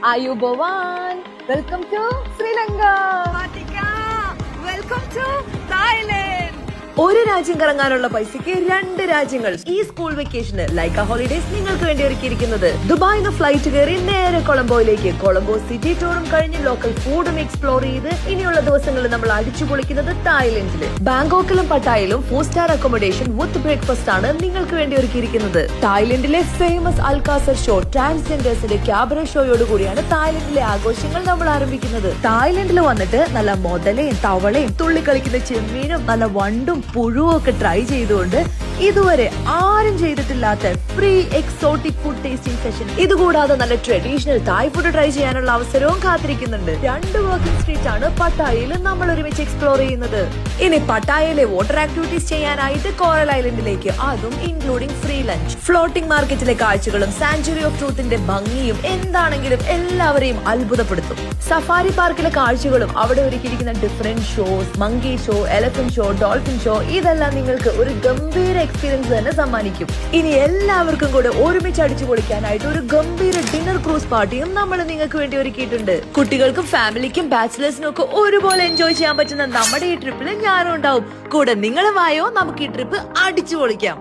Ayubowan. Welcome to Sri Lanka. Matika, welcome to Thailand. ഒരു രാജ്യം കറങ്ങാനുള്ള പൈസക്ക് 2 രാജ്യങ്ങൾ. ഈ സ്കൂൾ വെക്കേഷന് ലൈക്ക ഹോളിഡേസ് നിങ്ങൾക്ക് വേണ്ടി ഒരുക്കിയിരിക്കുന്നത്. ദുബായിന്ന് ഫ്ലൈറ്റ് കയറി നേരെ കൊളംബോയിലേക്ക്. കൊളംബോ സിറ്റി ടൂറും കഴിഞ്ഞ് ലോക്കൽ ഫുഡും എക്സ്പ്ലോർ ചെയ്ത് ഇനിയുള്ള ദിവസങ്ങളിൽ നമ്മൾ അടിച്ചു പൊളിക്കുന്നത് തായ്ലൻഡില്. ബാങ്കോക്കിലും പട്ടായയിലും 4-star അക്കോമഡേഷൻ വിത്ത് ബ്രേക്ക്ഫാസ്റ്റ് ആണ് നിങ്ങൾക്ക് വേണ്ടി ഒരുക്കിയിരിക്കുന്നത്. തായ്ലൻഡിലെ ഫേമസ് അൽകാസർ ഷോ ട്രാൻസ്ജെൻഡേഴ്സിന്റെ ക്യാബറ ഷോയോട് കൂടിയാണ് തായ്ലൻഡിലെ ആഘോഷങ്ങൾ നമ്മൾ ആരംഭിക്കുന്നത്. തായ്ലൻഡിൽ വന്നിട്ട് നല്ല മുതലയും തവളയും തുള്ളിക്കളിക്കുന്ന ചെമ്മീനും നല്ല വണ്ടും പുഴുവും ഒക്കെ ട്രൈ ചെയ്തുകൊണ്ട് ഇതുവരെ ആരും ചെയ്തിട്ടില്ലാത്ത free exotic food tasting session, ഇതുകൂടാതെ നല്ല ട്രഡീഷണൽ തായ് ഫുഡ് ട്രൈ ചെയ്യാനുള്ള അവസരവും കാത്തിരിക്കുന്നുണ്ട്. 2 വർക്കിംഗ് സ്ട്രീറ്റ് ആണ് പട്ടായയിൽ നമ്മൾ ഒരുമിച്ച് എക്സ്പ്ലോർ ചെയ്യുന്നത്. ഇനി പട്ടായയിലെ വാട്ടർ ആക്ടിവിറ്റീസ് ചെയ്യാനായിട്ട് കോറൽ ഐലൻഡിലേക്ക്, അതും ഇൻക്ലൂഡിംഗ് ഫ്രീ ലഞ്ച്. ഫ്ലോട്ടിംഗ് മാർക്കറ്റിലെ കാഴ്ചകളും സാഞ്ചുറി ഓഫ് ട്രൂത്തിന്റെ ഭംഗിയും എന്താണെങ്കിലും എല്ലാവരെയും അത്ഭുതപ്പെടുത്തും. സഫാരി പാർക്കിലെ കാഴ്ചകളും അവിടെ ഒരുക്കിയിരിക്കുന്ന different shows, monkey show, elephant show, dolphin show, ഇതെല്ലാം നിങ്ങൾക്ക് ഒരു ഗംഭീര എക്സ്പീരിയൻസ് തന്നെ സമ്മാനിക്കും. ഇനി എല്ലാവർക്കും കൂടെ ഒരുമിച്ച് അടിച്ചു പൊളിക്കാനായിട്ട് ഒരു ഗംഭീര ഡിന്നർ ക്രൂസ് പാർട്ടിയും നമ്മൾ നിങ്ങൾക്ക് വേണ്ടി ഒരുക്കിയിട്ടുണ്ട്. കുട്ടികൾക്കും ഫാമിലിക്കും ബാച്ചിലേഴ്സിനും ഒക്കെ ഒരുപോലെ എൻജോയ് ചെയ്യാൻ പറ്റുന്ന നമ്മുടെ ഈ ട്രിപ്പിൽ ഞാനും ഉണ്ടാവും കൂടെ. നിങ്ങളുമായോ, നമുക്ക് ഈ ട്രിപ്പ് അടിച്ചു പൊളിക്കാം.